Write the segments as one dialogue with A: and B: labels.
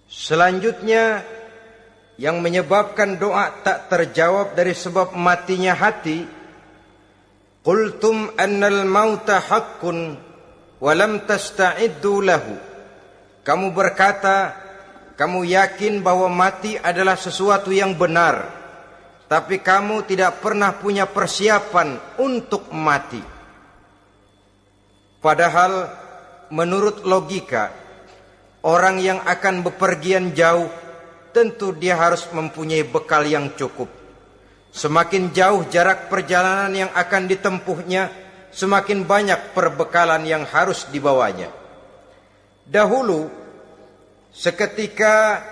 A: Selanjutnya yang menyebabkan doa tak terjawab dari sebab matinya hati, qultum annal mauta haqqun wa lam tasta'iddu lahu. Kamu berkata, kamu yakin bahwa mati adalah sesuatu yang benar, tapi kamu tidak pernah punya persiapan untuk mati. Padahal menurut logika, orang yang akan bepergian jauh tentu dia harus mempunyai bekal yang cukup. Semakin jauh jarak perjalanan yang akan ditempuhnya, semakin banyak perbekalan yang harus dibawanya. Dahulu, seketika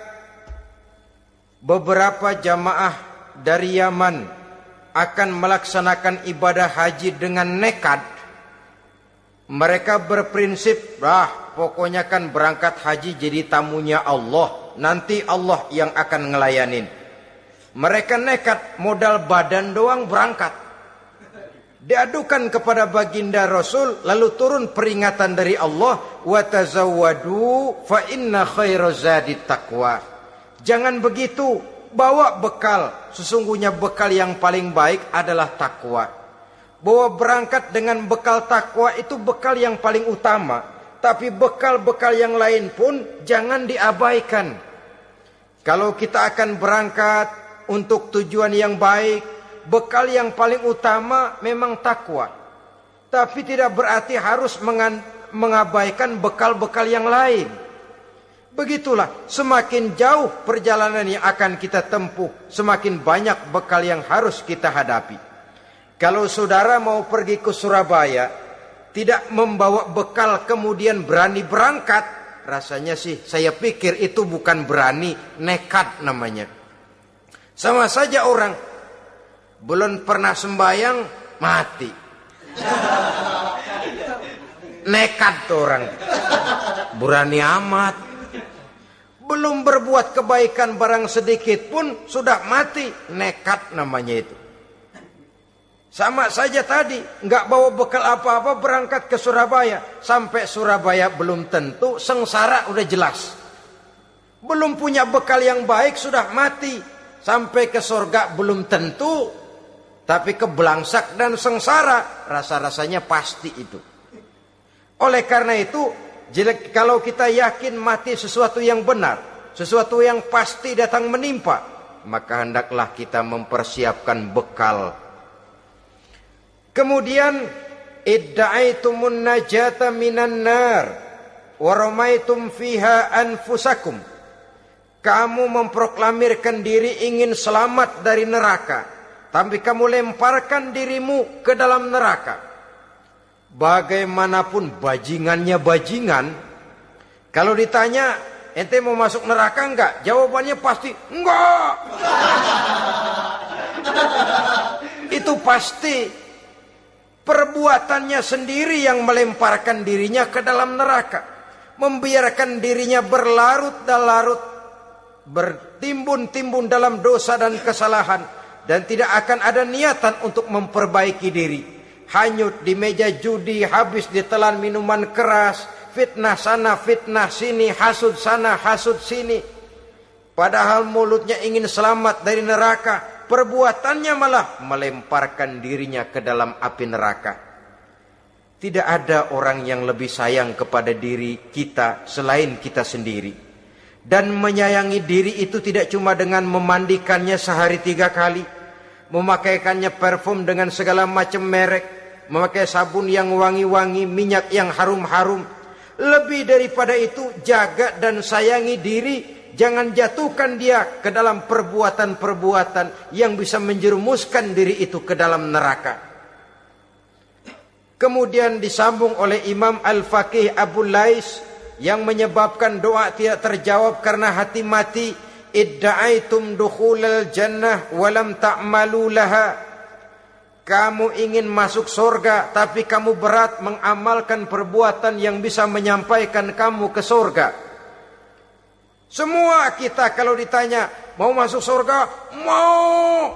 A: beberapa jamaah dari Yaman akan melaksanakan ibadah haji dengan nekat, mereka berprinsip, pokoknya kan berangkat haji jadi tamunya Allah, nanti Allah yang akan ngelayanin. Mereka nekat, modal badan doang berangkat. Diadukan kepada baginda Rasul, lalu turun peringatan dari Allah, wa tazawwadu fa inna khairaz zadi taqwa. Jangan begitu, bawa bekal. Sesungguhnya bekal yang paling baik adalah takwa. Bahwa berangkat dengan bekal takwa itu bekal yang paling utama. Tapi bekal-bekal yang lain pun jangan diabaikan. Kalau kita akan berangkat untuk tujuan yang baik, bekal yang paling utama memang takwa. Tapi tidak berarti harus mengabaikan bekal-bekal yang lain. Begitulah, semakin jauh perjalanan yang akan kita tempuh, semakin banyak bekal yang harus kita hadapi. Kalau saudara mau pergi ke Surabaya, tidak membawa bekal kemudian berani berangkat, rasanya sih saya pikir itu bukan berani, nekat namanya. Sama saja orang belum pernah sembahyang mati. Nekat tuh orang. Berani amat. Belum berbuat kebaikan barang sedikit pun sudah mati. Nekat namanya itu. Sama saja tadi, nggak bawa bekal apa-apa berangkat ke Surabaya. Sampai Surabaya belum tentu, sengsara udah jelas. Belum punya bekal yang baik sudah mati. Sampai ke surga belum tentu, tapi kebelangsak dan sengsara rasa-rasanya pasti itu. Oleh karena itu, kalau kita yakin mati sesuatu yang benar, sesuatu yang pasti datang menimpa, maka hendaklah kita mempersiapkan bekal. Kemudian, idda'aitumun najata minan nar wa ramaitum fiha anfusakum. Kamu memproklamirkan diri ingin selamat dari neraka, tapi kamu lemparkan dirimu ke dalam neraka. Bagaimanapun bajingannya bajingan, kalau ditanya, ente mau masuk neraka enggak? Jawabannya pasti enggak. Itu pasti perbuatannya sendiri yang melemparkan dirinya ke dalam neraka, membiarkan dirinya berlarut-larut, bertimbun-timbun dalam dosa dan kesalahan, dan tidak akan ada niatan untuk memperbaiki diri. Hanyut di meja judi, habis ditelan minuman keras, fitnah sana fitnah sini, hasud sana hasud sini. Padahal mulutnya ingin selamat dari neraka, perbuatannya malah melemparkan dirinya ke dalam api neraka. Tidak ada orang yang lebih sayang kepada diri kita selain kita sendiri. Dan menyayangi diri itu tidak cuma dengan memandikannya sehari 3 kali, memakaikannya parfum dengan segala macam merek, memakai sabun yang wangi-wangi, minyak yang harum-harum. Lebih daripada itu, jaga dan sayangi diri. Jangan jatuhkan dia ke dalam perbuatan-perbuatan yang bisa menjerumuskan diri itu ke dalam neraka. Kemudian disambung oleh Imam Al-Faqih Abu Lais, yang menyebabkan doa tidak terjawab karena hati mati, idda'aitum dukhulal jannah walam ta'malu laha. Kamu ingin masuk surga, tapi kamu berat mengamalkan perbuatan yang bisa menyampaikan kamu ke surga. Semua kita kalau ditanya mau masuk surga, mau,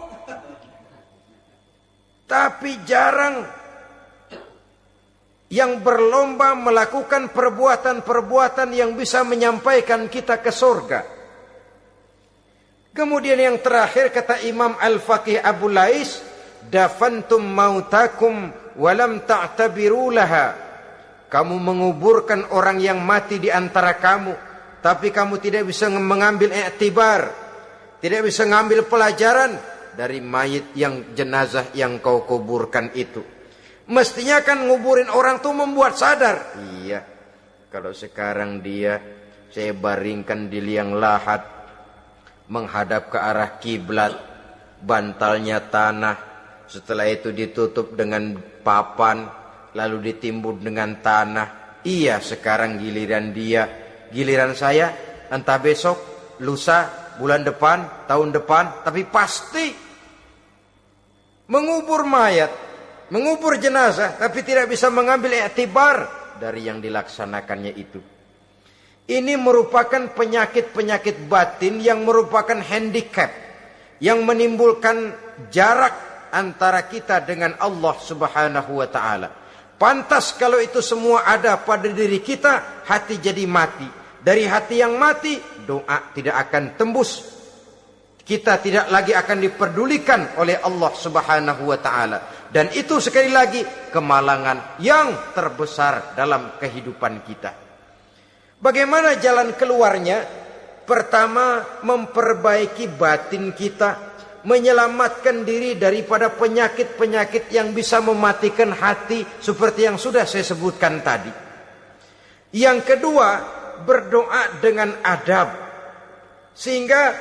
A: tapi jarang yang berlomba melakukan perbuatan-perbuatan yang bisa menyampaikan kita ke surga. Kemudian yang terakhir kata Imam Al-Faqih Abu Lais, dafantum mautakum walam ta'tabiru laha. Kamu menguburkan orang yang mati di antara kamu, tapi kamu tidak bisa mengambil iktibar, tidak bisa mengambil pelajaran dari mayit yang jenazah yang kau kuburkan itu. Mestinya kan nguburin orang tuh membuat sadar. Iya, kalau sekarang saya baringkan di liang lahat, menghadap ke arah kiblat, bantalnya tanah, setelah itu ditutup dengan papan, lalu ditimbun dengan tanah. Iya, sekarang giliran saya, entah besok, lusa, bulan depan, tahun depan, tapi pasti mengubur mayat, mengubur jenazah, tapi tidak bisa mengambil iktibar dari yang dilaksanakannya itu. Ini merupakan penyakit-penyakit batin yang merupakan handicap, yang menimbulkan jarak antara kita dengan Allah Subhanahu wa ta'ala. Pantas kalau itu semua ada pada diri kita, hati jadi mati. Dari hati yang mati, doa tidak akan tembus. Kita tidak lagi akan diperdulikan oleh Allah Subhanahu wa ta'ala. Dan itu sekali lagi kemalangan yang terbesar dalam kehidupan kita. Bagaimana jalan keluarnya? Pertama, memperbaiki batin kita, menyelamatkan diri daripada penyakit-penyakit yang bisa mematikan hati seperti yang sudah saya sebutkan tadi. Yang kedua, berdoa dengan adab, sehingga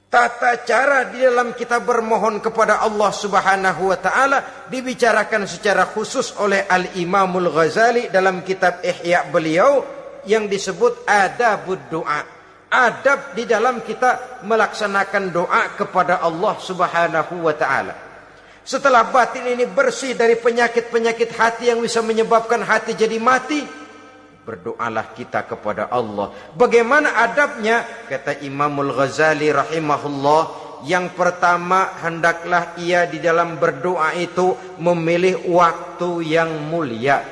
A: tata cara di dalam kita bermohon kepada Allah Subhanahu wa ta'ala dibicarakan secara khusus oleh Al-Imamul Ghazali dalam kitab Ihya beliau yang disebut adabud doa. Adab di dalam kita melaksanakan doa kepada Allah Subhanahu wa ta'ala. Setelah batin ini bersih dari penyakit-penyakit hati yang bisa menyebabkan hati jadi mati, berdoalah kita kepada Allah. Bagaimana adabnya? Kata Imamul Ghazali rahimahullah, yang pertama hendaklah ia di dalam berdoa itu memilih waktu yang mulia.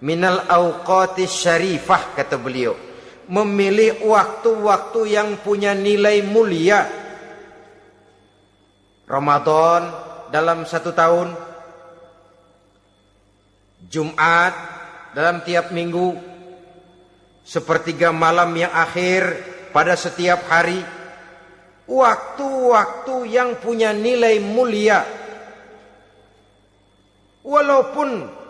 A: Minal awqatis syarifah, kata beliau. Memilih waktu-waktu yang punya nilai mulia. Ramadan dalam satu tahun, Jumat dalam tiap minggu, sepertiga malam yang akhir pada setiap hari. Waktu-waktu yang punya nilai mulia. Walaupun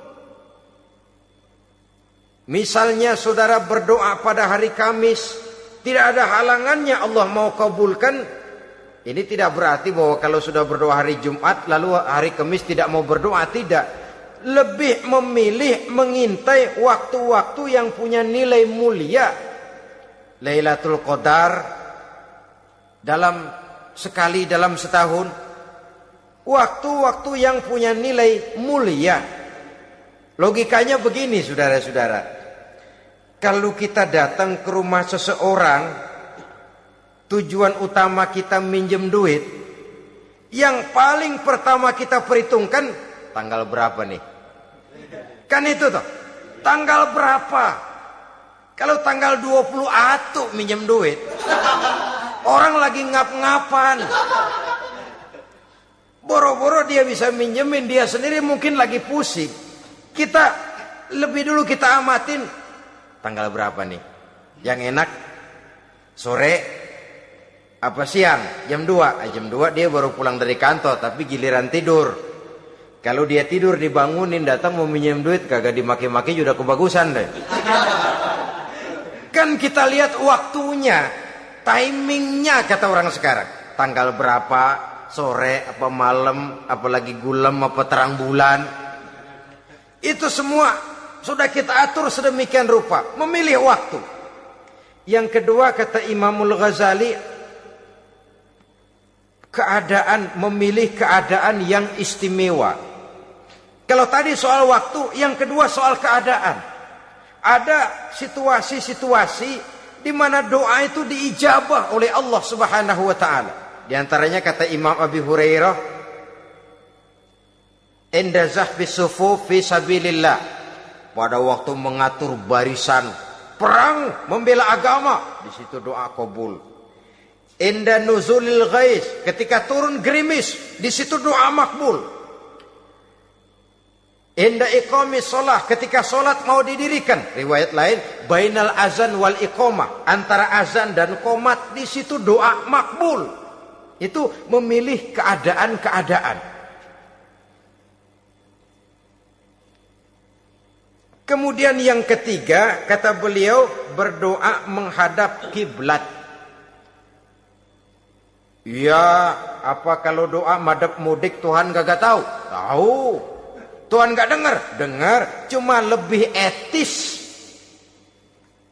A: misalnya saudara berdoa pada hari Kamis, tidak ada halangannya Allah mau kabulkan. Ini tidak berarti bahwa kalau sudah berdoa hari Jumat lalu hari Kamis tidak mau berdoa, tidak. Lebih memilih mengintai waktu-waktu yang punya nilai mulia. Lailatul Qadar sekali dalam setahun. Waktu-waktu yang punya nilai mulia. Logikanya begini, saudara-saudara. Kalau kita datang ke rumah seseorang, tujuan utama kita minjem duit, yang paling pertama kita perhitungkan tanggal berapa nih? Kan itu toh, tanggal berapa? Kalau tanggal 20 atuh minjem duit, orang lagi ngap-ngapan, boro-boro dia bisa minjemin, dia sendiri mungkin lagi pusing. Kita lebih dulu kita amatin tanggal berapa nih? Yang enak sore apa siang? Jam 2. Jam 2 dia baru pulang dari kantor, tapi giliran tidur. Kalau dia tidur dibangunin datang mau minjem duit, kagak dimaki-maki sudah kebagusan deh. Kan kita lihat waktunya, timingnya kata orang sekarang. Tanggal berapa, sore apa malam, apalagi gulem apa terang bulan. Itu semua sudah kita atur sedemikian rupa, memilih waktu. Yang kedua kata Imamul Ghazali, memilih keadaan yang istimewa. Kalau tadi soal waktu, yang kedua soal keadaan. Ada situasi-situasi di mana doa itu diijabah oleh Allah Subhanahu wa taala. Di antaranya kata Imam Abi Hurairah, Inda zahfi sufuf fi sabilillah, pada waktu mengatur barisan perang membela agama, di situ doa kabul. Inda nuzulil ghais, ketika turun gerimis, di situ doa makbul. Inda iqamis shalah, ketika salat mau didirikan, riwayat lain bainal azan wal iqamah, antara azan dan qomat, di situ doa makbul. Itu memilih keadaan-keadaan. Kemudian yang ketiga, kata beliau, berdoa menghadap kiblat. Ya, apa kalau doa madhab mudik Tuhan gak tahu? Tahu. Tuhan gak dengar? Dengar. Cuma lebih etis.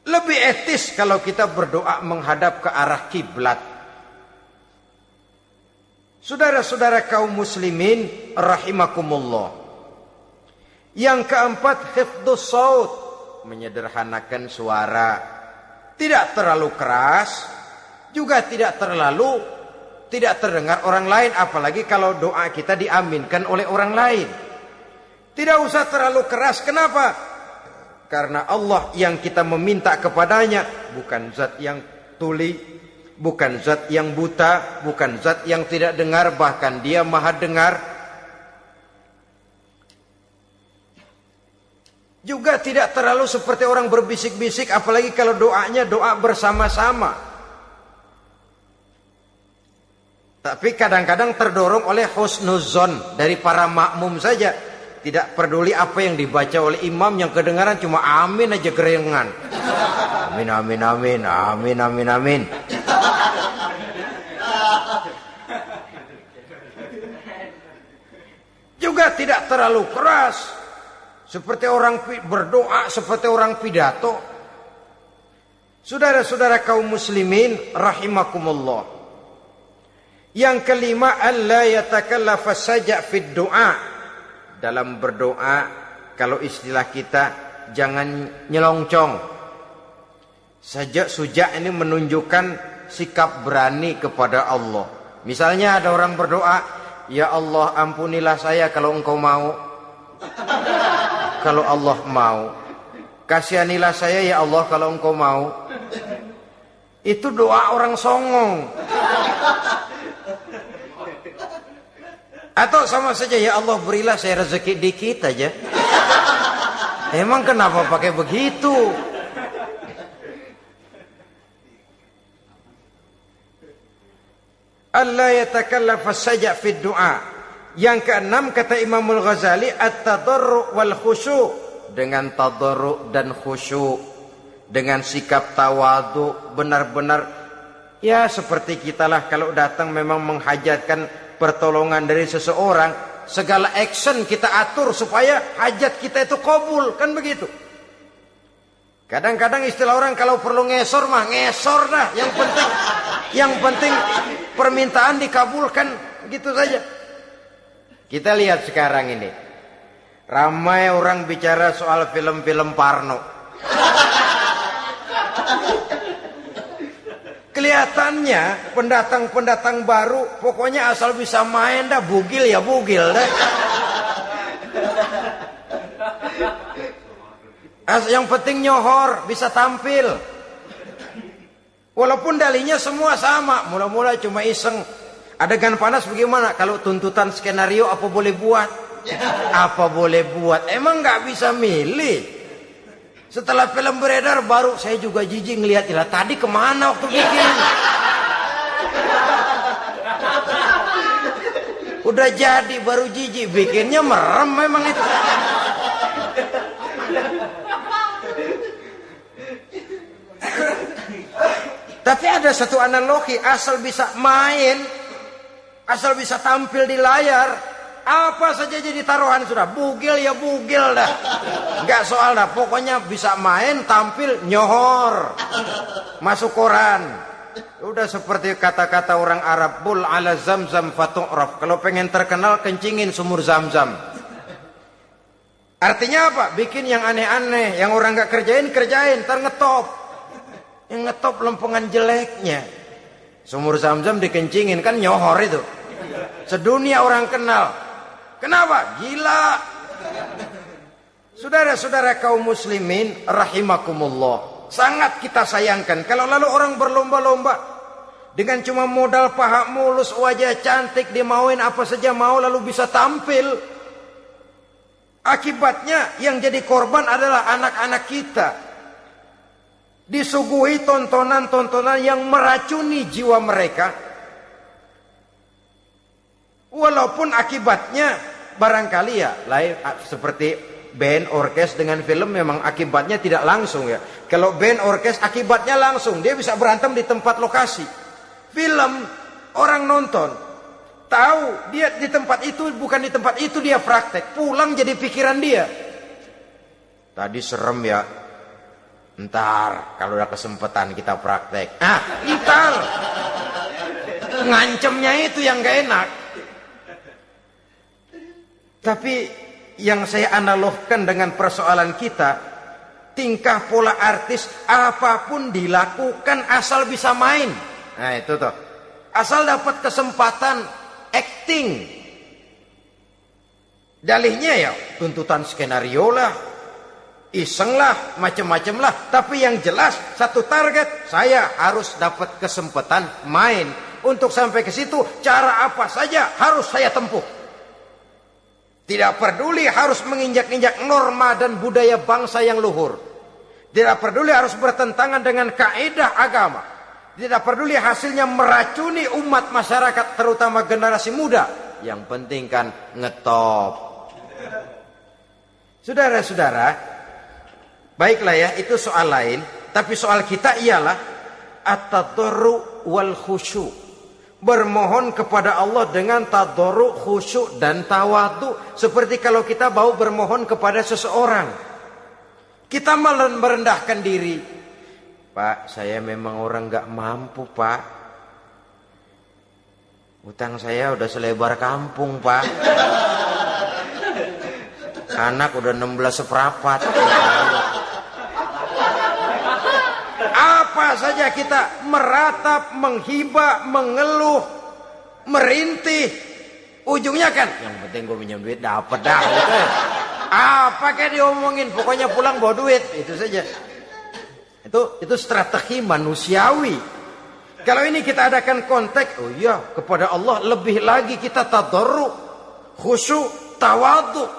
A: Lebih etis kalau kita berdoa menghadap ke arah kiblat. Saudara-saudara kaum muslimin rahimakumullah. Yang keempat, hifdzus saut, menyederhanakan suara. Tidak terlalu keras, juga tidak terdengar orang lain, apalagi kalau doa kita diaminkan oleh orang lain. Tidak usah terlalu keras. Kenapa? Karena Allah yang kita meminta kepadanya bukan zat yang tuli, bukan zat yang buta, bukan zat yang tidak dengar, bahkan Dia Maha dengar. Juga tidak terlalu seperti orang berbisik-bisik, apalagi kalau doanya doa bersama-sama. Tapi kadang-kadang terdorong oleh husnuzon dari para makmum saja. Tidak peduli apa yang dibaca oleh imam, yang kedengaran cuma amin aja gerengan. Amin, amin, amin, amin, amin, amin. Juga tidak terlalu keras. Seperti orang berdoa, seperti orang pidato. Saudara-saudara kaum muslimin rahimakumullah. Yang kelima, alla yatakallafa saja' fid du'a. Dalam berdoa, kalau istilah kita, jangan nyelongcong. Sajak sujak ini menunjukkan sikap berani kepada Allah. Misalnya ada orang berdoa, ya Allah ampunilah saya kalau engkau mau. Kalau Allah mau, kasihanilah saya ya Allah kalau engkau mau. Itu doa orang songong. Atau sama saja, ya Allah berilah saya rezeki dikit aja. Emang kenapa pakai begitu? Allah yatakallafa saja fid du'a. Yang keenam, kata Imamul Ghazali, at-tadarru' wal khusyu', dengan tadarru' dan khusyu', dengan sikap tawadu, benar-benar ya seperti kita lah kalau datang memang menghajatkan pertolongan dari seseorang, segala action kita atur supaya hajat kita itu kabul, kan begitu. Kadang-kadang istilah orang kalau perlu ngesor mah ngesor dah, yang penting permintaan dikabulkan, gitu saja. Kita lihat sekarang ini, ramai orang bicara soal film-film Parno. Kelihatannya pendatang-pendatang baru, pokoknya asal bisa main dah, bugil ya bugil dah. Yang penting nyohor, bisa tampil. Walaupun dalihnya semua sama, mula-mula cuma iseng. Adegan panas bagaimana? Kalau tuntutan skenario apa boleh buat? Apa boleh buat? Emang nggak bisa milih. Setelah film beredar baru saya juga jijik ngelihat, ilah tadi kemana waktu bikin? Udah jadi baru jijik, bikinnya merem memang itu. Tapi ada satu analogi, asal bisa main, asal bisa tampil di layar, apa saja jadi taruhan sudah. Bugil ya bugil dah, nggak soal dah. Pokoknya bisa main, tampil, nyohor, masuk koran. Udah seperti kata-kata orang Arab, bul ala zamzam fatu'raf. Kalau pengen terkenal, kencingin sumur Zamzam. Artinya apa? Bikin yang aneh-aneh, yang orang nggak kerjain, ntar ngetop. Yang ngetop lempengan jeleknya. Sumur Zamzam dikencingin, kan nyohor itu. Sedunia orang kenal. Kenapa? Gila. Saudara-saudara kaum muslimin rahimakumullah, sangat kita sayangkan kalau lalu orang berlomba-lomba dengan cuma modal paha mulus, wajah cantik, dimauin apa saja mau lalu bisa tampil. Akibatnya yang jadi korban adalah anak-anak kita. Disuguhi tontonan-tontonan yang meracuni jiwa mereka. Walaupun akibatnya barangkali ya lain seperti band orkes dengan film memang akibatnya tidak langsung ya. Kalau band orkes akibatnya langsung, dia bisa berantem di tempat lokasi. Film orang nonton tahu dia di tempat itu, bukan di tempat itu dia praktek, pulang jadi pikiran dia. Tadi serem ya. Ntar kalau udah kesempatan kita praktek. Ntar ngancemnya itu yang gak enak. Tapi yang saya analogkan dengan persoalan kita, tingkah pola artis apapun dilakukan asal bisa main. Nah itu tuh, asal dapat kesempatan acting. Dalihnya ya tuntutan skenario lah, iseng lah, macem-macem lah. Tapi yang jelas satu target, saya harus dapat kesempatan main. Untuk sampai ke situ cara apa saja harus saya tempuh. Tidak peduli harus menginjak-injak norma dan budaya bangsa yang luhur. Tidak peduli harus bertentangan dengan kaidah agama. Tidak peduli hasilnya meracuni umat masyarakat, terutama generasi muda. Yang penting kan ngetop. Saudara-saudara, baiklah ya, itu soal lain. Tapi soal kita ialah at-tadarru wal khusyu'. Bermohon kepada Allah dengan tadarru, khusyuk dan tawadhu. Seperti kalau kita mau bermohon kepada seseorang, kita merendahkan diri. Pak, saya memang orang gak mampu pak. Utang saya udah selebar kampung pak. Anak udah 16 seperempat. Apa saja kita meratap, menghibah, mengeluh, merintih, ujungnya kan yang penting gue minjem duit dapat dah gitu. Apa kayak diomongin, pokoknya pulang bawa duit, itu saja. Itu strategi manusiawi. Kalau ini kita adakan konteks, oh iya, kepada Allah lebih lagi kita tadarru, khusyuk, tawadhu.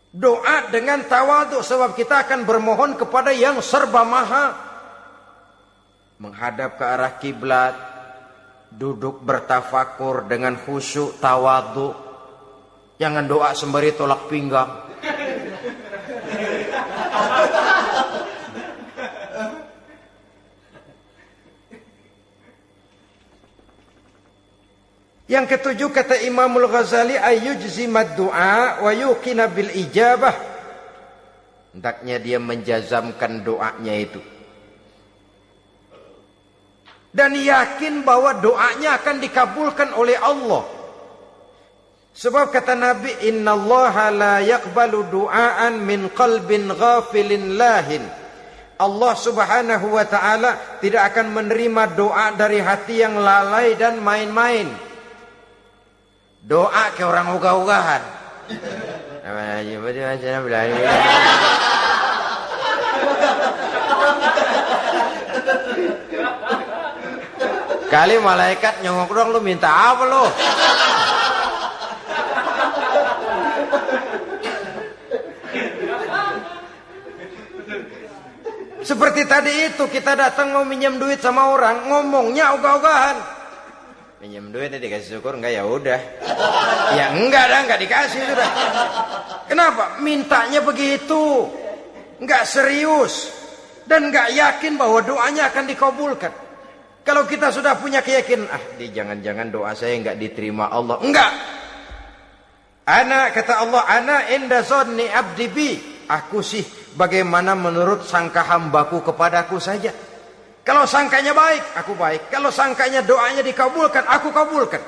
A: Doa dengan tawadhu, sebab kita akan bermohon kepada yang serba maha. Menghadap ke arah kiblat, duduk bertafakur dengan khusyuk, tawadhu. Jangan doa sembari tolak pinggang. Yang ketujuh kata Imamul Ghazali, ayyujzimad du'a wa yuqina bil ijabah. Hendaknya dia menjazamkan doanya itu. Dan yakin bahwa doanya akan dikabulkan oleh Allah. Sebab kata Nabi, innallaha la yaqbalu du'aan min qalbin ghafilin lahin. Allah subhanahu wa ta'ala tidak akan menerima doa dari hati yang lalai dan main-main. Doa ke orang ugah-ugahan. Kali malaikat nyongok dong, lu minta apa lu? Seperti tadi itu, kita datang mau minjem duit sama orang, ngomongnya ogah-ogahan. Minjem duitnya dikasih syukur, enggak ya udah. Ya enggak dah, enggak dikasih sudah. Kenapa? Mintanya begitu. Enggak serius dan enggak yakin bahwa doanya akan dikabulkan. Kalau kita sudah punya keyakinan, jangan-jangan doa saya enggak diterima Allah. Enggak. Kata Allah, ana inda zanni abdi bi. Aku sih bagaimana menurut sangka hambaku kepadaku saja. Kalau sangkanya baik, aku baik. Kalau sangkanya doanya dikabulkan, aku kabulkan.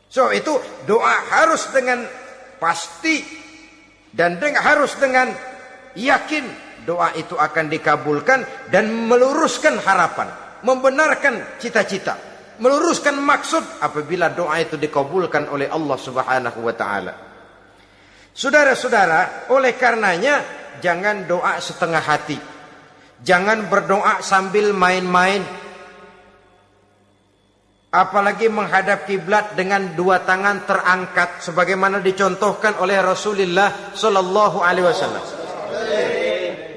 A: So itu doa harus dengan pasti dan harus dengan yakin doa itu akan dikabulkan dan meluruskan harapan, membenarkan cita-cita. meluruskan maksud apabila doa itu dikabulkan oleh Allah Subhanahu wa taala. Saudara-saudara, oleh karenanya jangan doa setengah hati. Jangan berdoa sambil main-main. Apalagi menghadap kiblat dengan dua tangan terangkat sebagaimana dicontohkan oleh Rasulullah sallallahu alaihi wasallam.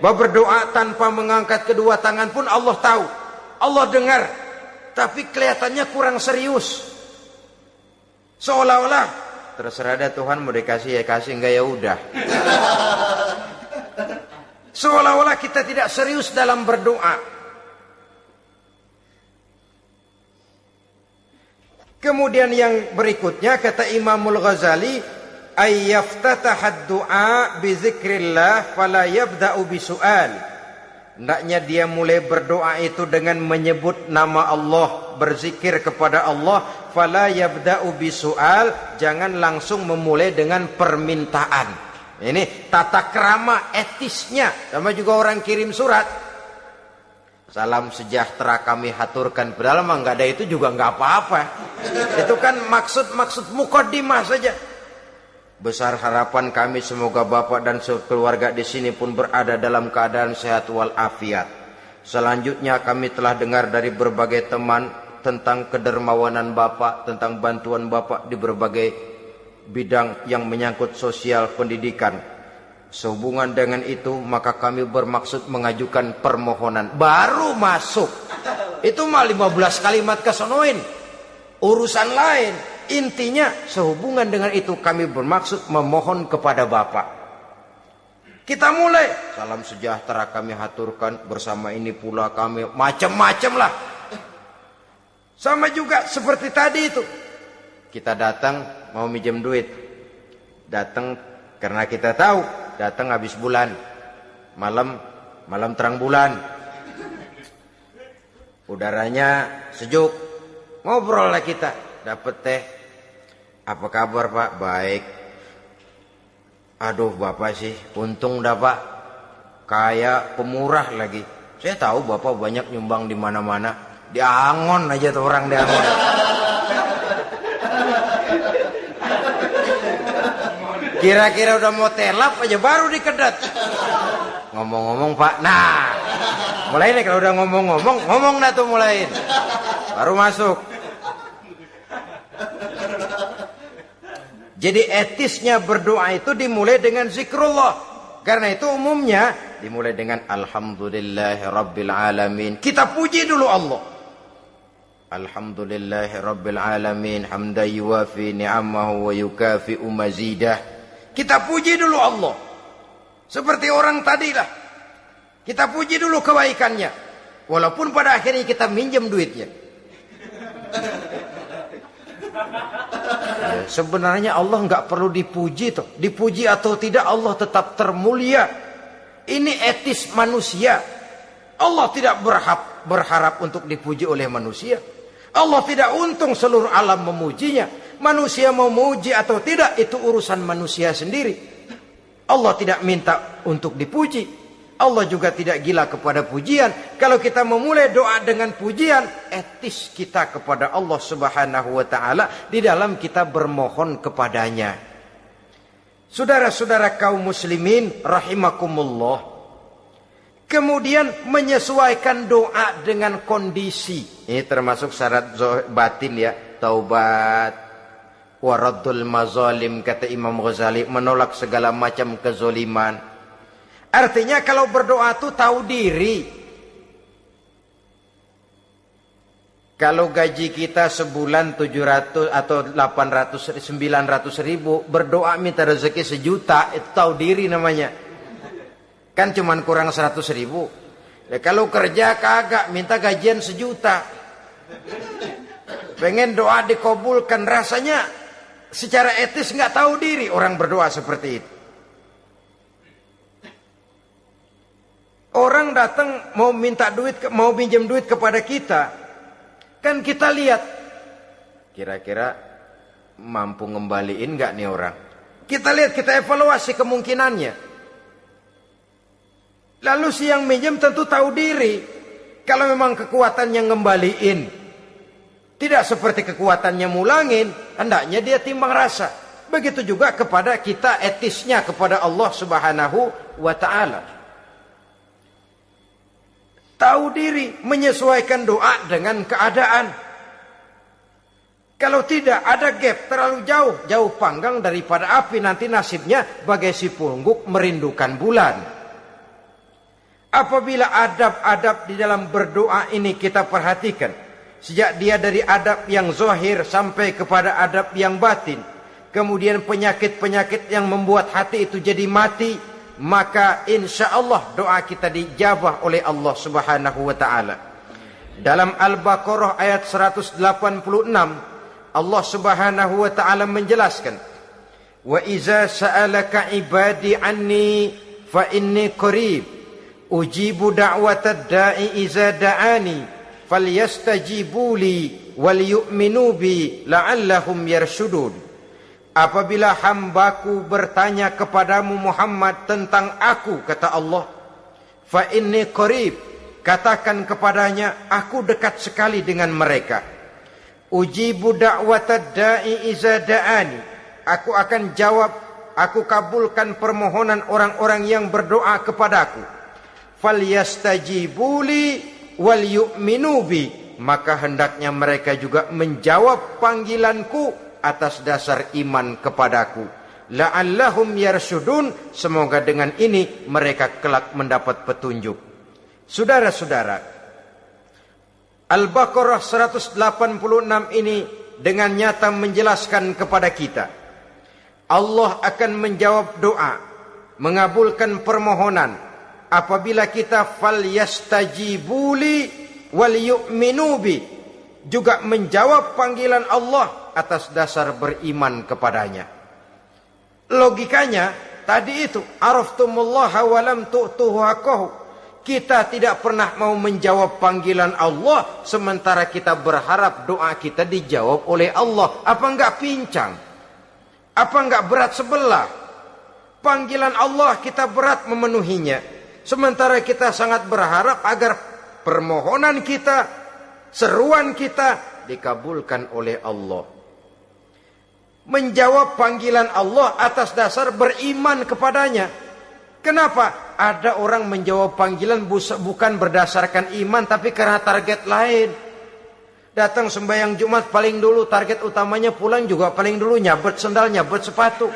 A: Bahwa berdoa tanpa mengangkat kedua tangan pun Allah tahu. Allah dengar. Tapi kelihatannya kurang serius. Seolah-olah terserah ada Tuhan mau dikasih ya kasih, enggak ya udah. Seolah-olah kita tidak serius dalam berdoa. Kemudian yang berikutnya kata Imamul Ghazali, ayyaftatahad du'a bi zikrillah fala yabda'u bisu'al. Hendaknya dia mulai berdoa itu dengan menyebut nama Allah, berzikir kepada Allah, fala yabda'u bisu'al, jangan langsung memulai dengan permintaan. Ini tata krama etisnya. Sama juga orang kirim surat, salam sejahtera kami haturkan, padahal mah nggak ada itu juga nggak apa-apa. Itu kan maksud mukaddimah saja. Besar harapan kami semoga Bapak dan sekeluarga di sini pun berada dalam keadaan sehat walafiat. Selanjutnya kami telah dengar dari berbagai teman tentang kedermawanan Bapak, tentang bantuan Bapak di berbagai bidang yang menyangkut sosial pendidikan. Sehubungan dengan itu maka kami bermaksud mengajukan permohonan. Baru masuk itu mah 15 kalimat kesonoin, urusan lain. Intinya sehubungan dengan itu kami bermaksud memohon kepada Bapak. Kita mulai, salam sejahtera kami haturkan, bersama ini pula kami, macam-macam lah. Sama juga seperti tadi itu. Kita datang mau minjem duit. Datang karena kita tahu datang habis bulan. Malam terang bulan. Udaranya sejuk. Ngobrol lah kita. Dapat teh. Apa kabar Pak? Baik. Aduh Bapak sih untung dah Pak. Kayak pemurah lagi. Saya tahu Bapak banyak nyumbang di mana-mana. Di Angon aja tuh orang di Angon. Kira-kira udah mau telap aja baru dikedat. Ngomong-ngomong Pak. Nah. Mulai nih kalau udah ngomong dah tuh mulain. Baru masuk. Jadi etisnya berdoa itu dimulai dengan zikrullah. Karena itu umumnya dimulai dengan alhamdulillahi rabbil alamin. Kita puji dulu Allah. Alhamdulillahi rabbil alamin hamdan yuwafi ni'amahu wa yukafi'u mazidah. Kita puji dulu Allah. Seperti orang tadilah. Kita puji dulu kebaikannya. Walaupun pada akhirnya kita minjem duitnya. Ya, sebenarnya Allah nggak perlu dipuji toh. Dipuji atau tidak Allah tetap termulia. Ini etis manusia. Allah tidak berharap untuk dipuji oleh manusia. Allah tidak untung seluruh alam memujinya. Manusia mau memuji atau tidak itu urusan manusia sendiri. Allah tidak minta untuk dipuji. Allah juga tidak gila kepada pujian. Kalau kita memulai doa dengan pujian, etis kita kepada Allah Subhanahu wa taala di dalam kita bermohon kepadanya. Saudara-saudara kaum muslimin rahimakumullah. Kemudian menyesuaikan doa dengan kondisi. Ini termasuk syarat batin ya, taubat. Waraddul mazalim kata Imam Ghazali, menolak segala macam kezoliman. Artinya kalau berdoa itu tahu diri. Kalau gaji kita sebulan 700 atau 800 900 ribu, berdoa minta rezeki 1 juta, itu tahu diri namanya. Kan cuman kurang 100 ribu. Ya, kalau kerja kagak minta gajian 1 juta. Pengen doa dikabulkan, rasanya secara etis nggak tahu diri orang berdoa seperti itu. Orang datang mau minta duit, mau pinjam duit kepada kita, kan kita lihat kira-kira mampu ngembaliin nggak nih orang. Kita lihat, kita evaluasi kemungkinannya. Lalu si yang minjem tentu tahu diri. Kalau memang kekuatannya ngembaliin, Tidak seperti kekuatannya mulangin, hendaknya dia timbang rasa. Begitu juga kepada kita etisnya kepada Allah Subhanahu wa ta'ala. Tahu diri, menyesuaikan doa dengan keadaan. Kalau tidak, ada gap terlalu jauh panggang daripada api, nanti nasibnya bagai si pungguk merindukan bulan. Apabila adab-adab di dalam berdoa ini kita perhatikan, sejak dia dari adab yang zahir sampai kepada adab yang batin, kemudian penyakit-penyakit yang membuat hati itu jadi mati, maka insya Allah doa kita dijabah oleh Allah Subhanahu wa ta'ala. Dalam Al-Baqarah ayat 186, Allah Subhanahu wa ta'ala menjelaskan, wa iza sa'alaka ibadi anni fa inni qarib ujibu da'watad da'i iza da'ani falyastajibu li wal yu'minu bi la'allahum yarshudun. Apabila hambaku bertanya kepadamu Muhammad tentang aku, kata Allah, fa inni qarib, katakan kepadanya, aku dekat sekali dengan mereka. Ujibu da'watad da'i iza da'ani, aku akan jawab, aku kabulkan permohonan orang-orang yang berdoa kepadaku. Falyastajibuli wal yu'minu bi, maka hendaknya mereka juga menjawab panggilanku atas dasar iman kepadaku. La'allahum yarshudun, semoga dengan ini mereka kelak mendapat petunjuk. Saudara-saudara, Al-Baqarah 186 ini dengan nyata menjelaskan kepada kita, Allah akan menjawab doa, mengabulkan permohonan apabila kita falyastajibuli wal yu'minu bi, juga menjawab panggilan Allah atas dasar beriman kepadanya. Logikanya tadi itu, araftumullaha wa lam tu'tuhu haqqahu. Kita tidak pernah mau menjawab panggilan Allah sementara kita berharap doa kita dijawab oleh Allah. Apa enggak pincang? Apa enggak berat sebelah? Panggilan Allah kita berat memenuhinya, sementara kita sangat berharap agar permohonan kita, seruan kita dikabulkan oleh Allah. Menjawab panggilan Allah atas dasar beriman kepadanya. Kenapa? Ada orang menjawab panggilan bukan berdasarkan iman, tapi karena target lain. Datang sembahyang Jumat paling dulu, target utamanya pulang juga paling dulu nyabet sendal, nyabet sepatu.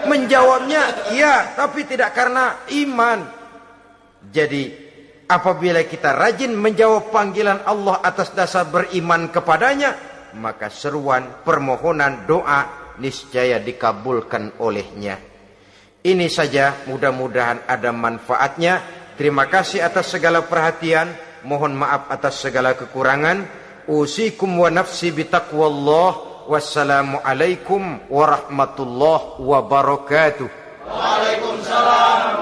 A: Menjawabnya iya, tapi tidak karena iman. Jadi apabila kita rajin menjawab panggilan Allah atas dasar beriman kepadanya, maka seruan, permohonan, doa niscaya dikabulkan olehnya. Ini saja, mudah-mudahan ada manfaatnya. Terima kasih atas segala perhatian. Mohon maaf atas segala kekurangan. Usikum wa nafsi bitaqwallah. Wassalamualaikum warahmatullahi wabarakatuh.
B: Waalaikumsalam